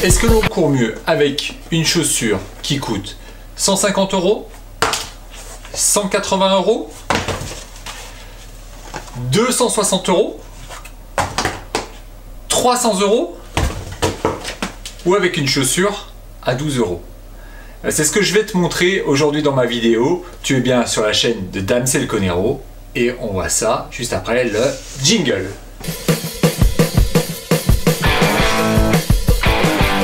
Est-ce que l'on court mieux avec une chaussure qui coûte 150 €, 180 €, 260 €, 300 € ou avec une chaussure à 12 €? C'est ce que je vais te montrer aujourd'hui dans ma vidéo. Tu es bien sur la chaîne de Damsel Conero et on voit ça juste après le jingle.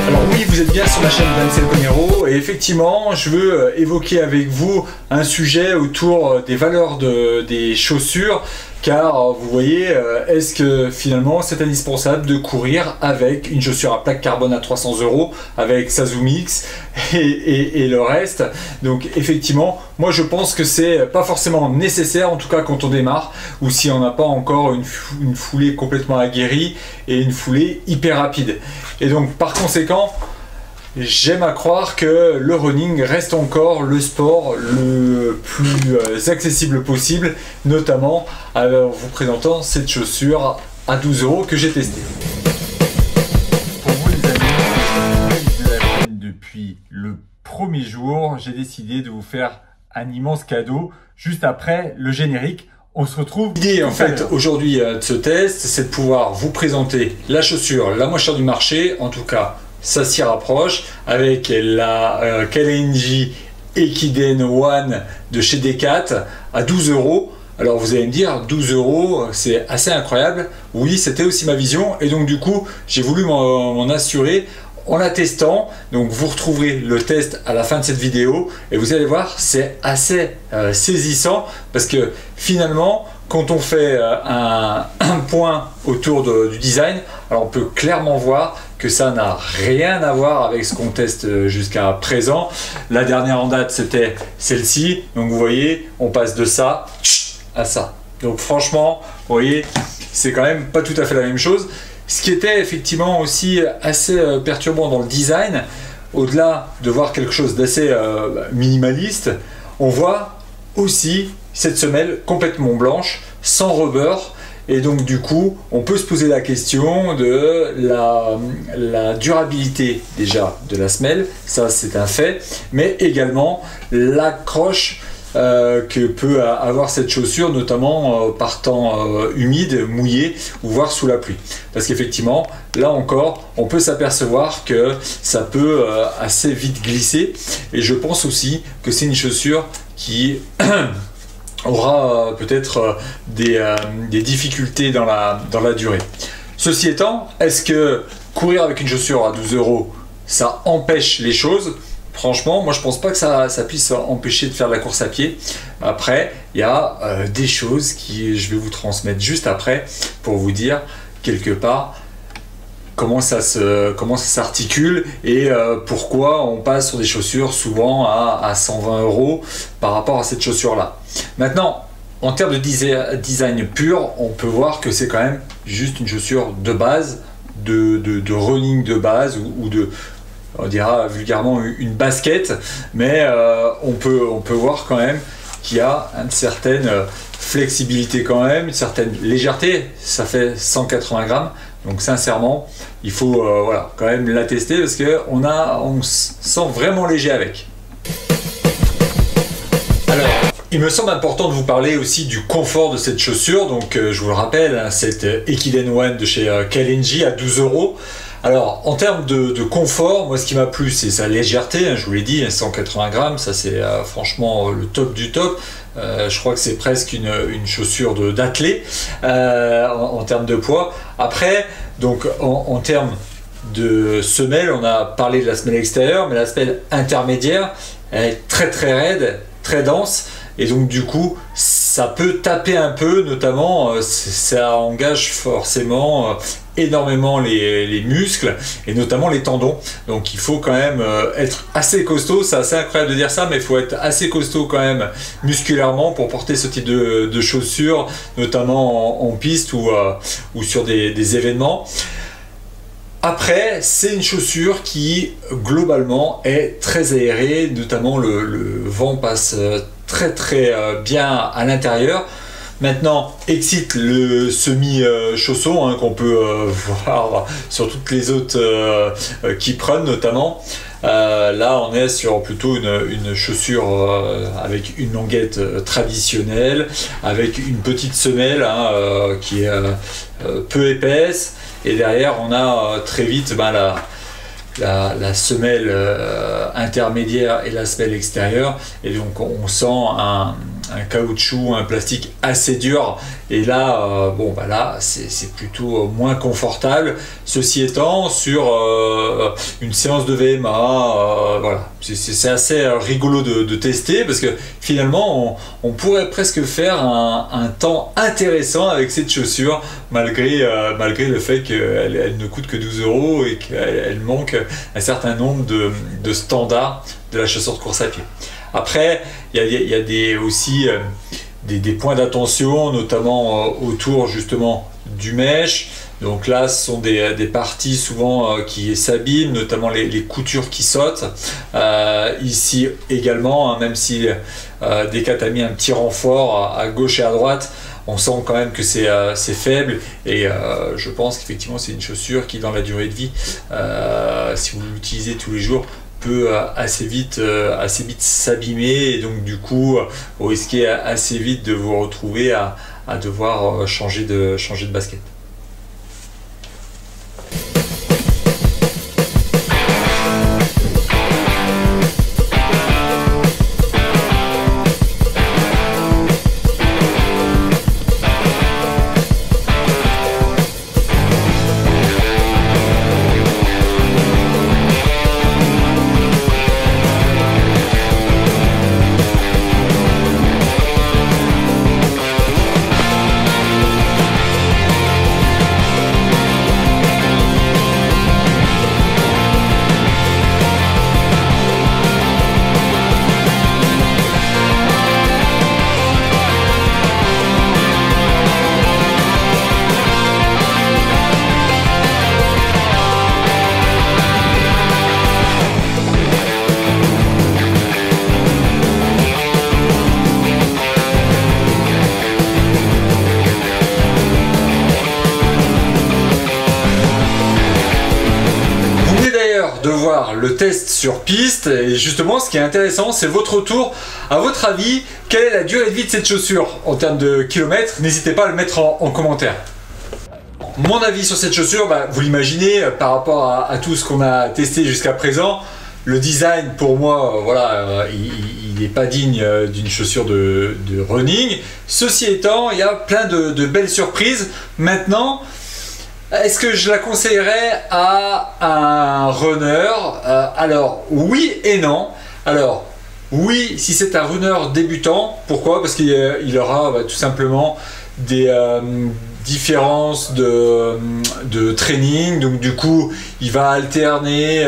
Alors oui, vous êtes bien sur la chaîne Damsel Conero et effectivement, je veux évoquer avec vous un sujet autour des valeurs des chaussures, car vous voyez, est-ce que finalement c'est indispensable de courir avec une chaussure à plaque carbone à 300 € avec sa ZoomX et le reste? Donc effectivement, moi je pense que c'est pas forcément nécessaire, en tout cas quand on démarre ou si on n'a pas encore une foulée complètement aguerrie et une foulée hyper rapide. Et donc par conséquent, j'aime à croire que le running reste encore le sport le plus accessible possible, notamment en vous présentant cette chaussure à 12 € que j'ai testée. Pour vous les amis, de la chaîne depuis le premier jour, j'ai décidé de vous faire un immense cadeau juste après le générique. On se retrouve. L'idée en fait aujourd'hui de ce test, c'est de pouvoir vous présenter la chaussure la moins chère du marché, en tout cas ça s'y rapproche, avec la Kalenji Ekiden One de chez Decat à 12 €. Alors vous allez me dire, 12 € c'est assez incroyable. Oui, c'était aussi ma vision et donc du coup j'ai voulu m'en assurer en la testant. Donc vous retrouverez le test à la fin de cette vidéo et vous allez voir, c'est assez saisissant parce que finalement quand on fait un point autour du design, alors on peut clairement voir que ça n'a rien à voir avec ce qu'on teste jusqu'à présent. La dernière en date c'était celle-ci, donc vous voyez on passe de ça à ça. Donc franchement vous voyez c'est quand même pas tout à fait la même chose. Ce qui était effectivement aussi assez perturbant dans le design, au-delà de voir quelque chose d'assez minimaliste, on voit aussi cette semelle complètement blanche, sans rebord, et donc du coup on peut se poser la question de la durabilité déjà de la semelle, ça c'est un fait, mais également l'accroche que peut avoir cette chaussure, notamment par temps humide, mouillé ou voire sous la pluie. Parce qu'effectivement, là encore, on peut s'apercevoir que ça peut assez vite glisser. Et je pense aussi que c'est une chaussure qui aura peut-être des difficultés dans la durée. Ceci étant, est-ce que courir avec une chaussure à 12 €, ça empêche les choses? Franchement, moi je pense pas que ça puisse empêcher de faire de la course à pied. Après, il y a des choses que je vais vous transmettre juste après pour vous dire quelque part comment ça s'articule et pourquoi on passe sur des chaussures souvent à 120 € par rapport à cette chaussure là. Maintenant, en termes de design pur, on peut voir que c'est quand même juste une chaussure de base, de running de base ou de, on dira vulgairement une basket, mais on peut voir quand même qu'il y a une certaine flexibilité quand même, une certaine légèreté. Ça fait 180 grammes, donc sincèrement il faut voilà, quand même la tester parce qu'on se sent vraiment léger avec. Alors il me semble important de vous parler aussi du confort de cette chaussure. Donc je vous le rappelle, hein, cette Ekiden One de chez Kalenji à 12 €. Alors en termes de confort, moi ce qui m'a plu c'est sa légèreté, hein, je vous l'ai dit, 180 grammes, ça c'est franchement le top du top. Je crois que c'est presque une chaussure d'athlète en termes de poids. Après, donc en termes de semelle, on a parlé de la semelle extérieure, mais la semelle intermédiaire, elle est très raide, très dense. Et donc du coup ça peut taper un peu, notamment ça engage forcément énormément les muscles et notamment les tendons, donc il faut quand même être assez costaud. C'est assez incroyable de dire ça, mais il faut être assez costaud quand même musculairement pour porter ce type de chaussures, notamment en piste ou sur des événements. Après, c'est une chaussure qui globalement est très aérée, notamment le vent passe très bien à l'intérieur. Maintenant, excite le semi-chausson qu'on peut voir sur toutes les autres Keep-Run notamment. Là, on est sur plutôt une chaussure avec une languette traditionnelle, avec une petite semelle qui est peu épaisse, et derrière on a très vite la semelle intermédiaire et la semelle extérieure, et donc on sent un caoutchouc, un plastique assez dur, et là là c'est plutôt moins confortable. Ceci étant, sur une séance de VMA, voilà, c'est assez rigolo de tester, parce que finalement on pourrait presque faire un temps intéressant avec cette chaussure, malgré le fait qu'elle ne coûte que 12 € et qu'elle manque un certain nombre de standards de la chaussure de course à pied. Après, il y a aussi des points d'attention, notamment autour justement du mesh. Donc là, ce sont des parties souvent qui s'abîment, notamment les coutures qui sautent. Ici également, même si Decat a mis un petit renfort à gauche et à droite, on sent quand même que c'est faible, et je pense qu'effectivement c'est une chaussure qui, dans la durée de vie, si vous l'utilisez tous les jours, peut assez vite s'abîmer, et donc du coup vous risquez assez vite de vous retrouver à devoir changer de basket. De voir le test sur piste, et justement ce qui est intéressant, c'est votre retour. À votre avis, quelle est la durée de vie de cette chaussure en termes de kilomètres? N'hésitez pas à le mettre en commentaire. Mon avis sur cette chaussure, vous l'imaginez, par rapport à tout ce qu'on a testé jusqu'à présent, le design pour moi, il n'est pas digne d'une chaussure de running. Ceci étant, il y a plein de belles surprises. Maintenant, est-ce que je la conseillerais à un runner? Alors oui et non. Alors oui, si c'est un runner débutant. Pourquoi? Parce qu'il aura tout simplement des différences de training, donc du coup il va alterner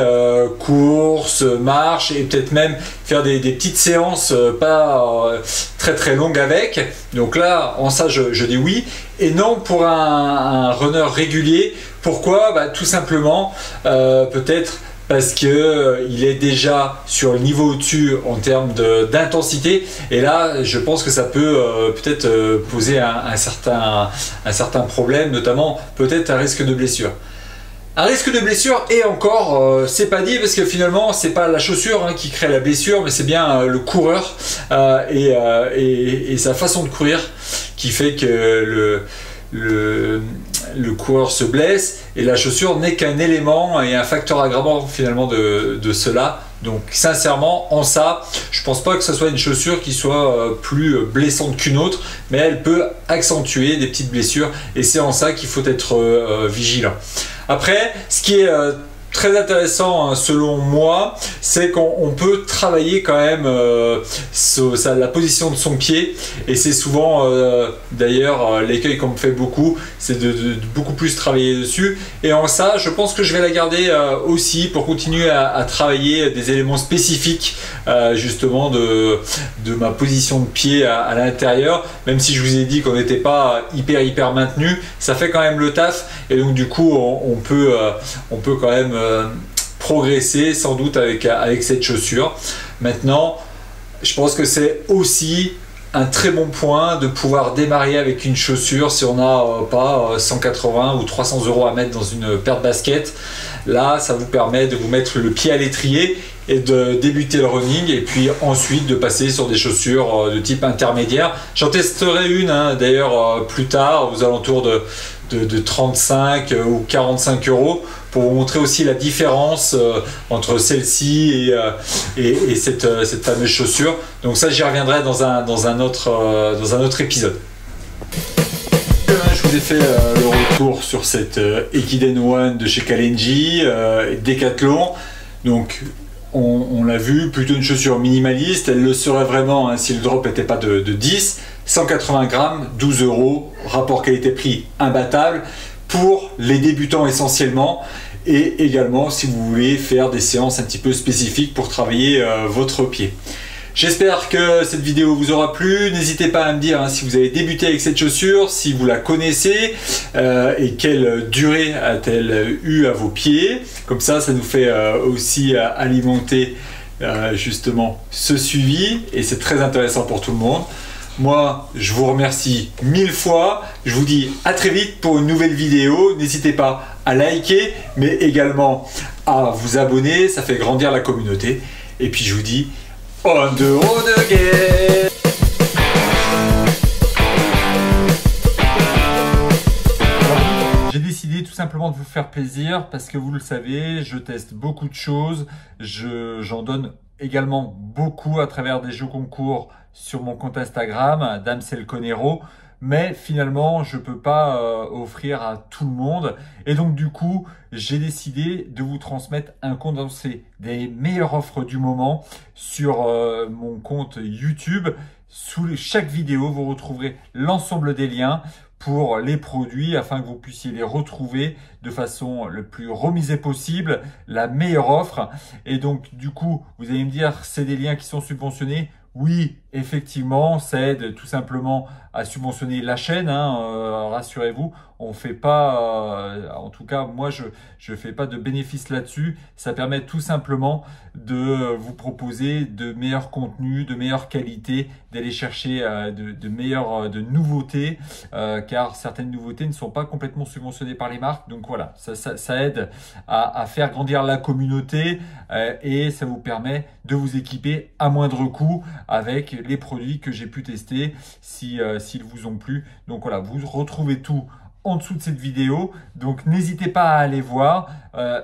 course, marche, et peut-être même faire des petites séances pas très longues avec. Donc là, en ça je dis oui et non pour un runner régulier. Pourquoi? Tout simplement peut-être parce qu'il est déjà sur le niveau au-dessus en termes d'intensité, et là je pense que ça peut peut-être poser un certain problème, notamment peut-être un risque de blessure. Un risque de blessure, et encore c'est pas dit, parce que finalement c'est pas la chaussure qui crée la blessure, mais c'est bien le coureur et sa façon de courir qui fait que le coureur se blesse, et la chaussure n'est qu'un élément et un facteur aggravant finalement de cela. Donc sincèrement, en ça, je pense pas que ce soit une chaussure qui soit plus blessante qu'une autre, mais elle peut accentuer des petites blessures, et c'est en ça qu'il faut être vigilant. Après, ce qui est très intéressant selon moi, c'est qu'on peut travailler quand même la position de son pied, et c'est souvent d'ailleurs l'écueil qu'on me fait beaucoup, c'est de beaucoup plus travailler dessus, et en ça je pense que je vais la garder aussi pour continuer à travailler des éléments spécifiques justement de ma position de pied à l'intérieur. Même si je vous ai dit qu'on n'était pas hyper maintenu, ça fait quand même le taf, et donc du coup on peut quand même progresser sans doute avec cette chaussure. Maintenant, je pense que c'est aussi un très bon point de pouvoir démarrer avec une chaussure si on n'a pas 180 ou 300 € à mettre dans une paire de baskets. Là, ça vous permet de vous mettre le pied à l'étrier et de débuter le running, et puis ensuite de passer sur des chaussures de type intermédiaire. J'en testerai une d'ailleurs plus tard, aux alentours de 35 ou 45 € pour vous montrer aussi la différence entre celle-ci et cette fameuse chaussure. Donc ça, j'y reviendrai dans un autre épisode. Je vous ai fait le retour sur cette Ekiden One de chez Kalenji, Decathlon. Donc on l'a vu, plutôt une chaussure minimaliste. Elle le serait vraiment si le drop n'était pas de 10. 180 grammes, 12 €, rapport qualité-prix imbattable pour les débutants essentiellement, et également si vous voulez faire des séances un petit peu spécifiques pour travailler votre pied. J'espère que cette vidéo vous aura plu. N'hésitez pas à me dire si vous avez débuté avec cette chaussure, si vous la connaissez et quelle durée a-t-elle eu à vos pieds. Comme ça nous fait aussi alimenter justement ce suivi, et c'est très intéressant pour tout le monde. Moi, je vous remercie 1000 fois. Je vous dis à très vite pour une nouvelle vidéo. N'hésitez pas à liker, mais également à vous abonner. Ça fait grandir la communauté. Et puis je vous dis on the road again. J'ai décidé tout simplement de vous faire plaisir parce que vous le savez, je teste beaucoup de choses. J'en donne également beaucoup à travers des jeux concours sur mon compte Instagram, Damsel Conero, mais finalement je ne peux pas offrir à tout le monde, et donc du coup j'ai décidé de vous transmettre un condensé des meilleures offres du moment sur mon compte YouTube. Sous chaque vidéo vous retrouverez l'ensemble des liens pour les produits afin que vous puissiez les retrouver de façon le plus remisée possible, la meilleure offre. Et donc du coup vous allez me dire, c'est des liens qui sont subventionnés. Oui, effectivement, ça aide tout simplement à subventionner la chaîne, rassurez-vous. On fait pas, en tout cas moi je fais pas de bénéfice là-dessus. Ça permet tout simplement de vous proposer de meilleurs contenus, de meilleure qualité, d'aller chercher de nouveautés, car certaines nouveautés ne sont pas complètement subventionnées par les marques. Donc voilà, ça aide à faire grandir la communauté et ça vous permet de vous équiper à moindre coût avec les produits que j'ai pu tester s'ils vous ont plu. Donc voilà, vous retrouvez tout en dessous de cette vidéo, donc n'hésitez pas à aller voir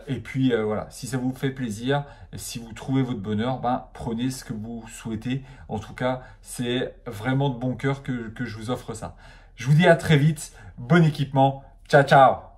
et puis voilà, si ça vous fait plaisir, si vous trouvez votre bonheur, prenez ce que vous souhaitez. En tout cas, c'est vraiment de bon cœur que je vous offre ça. Je vous dis à très vite, bon équipement, ciao ciao.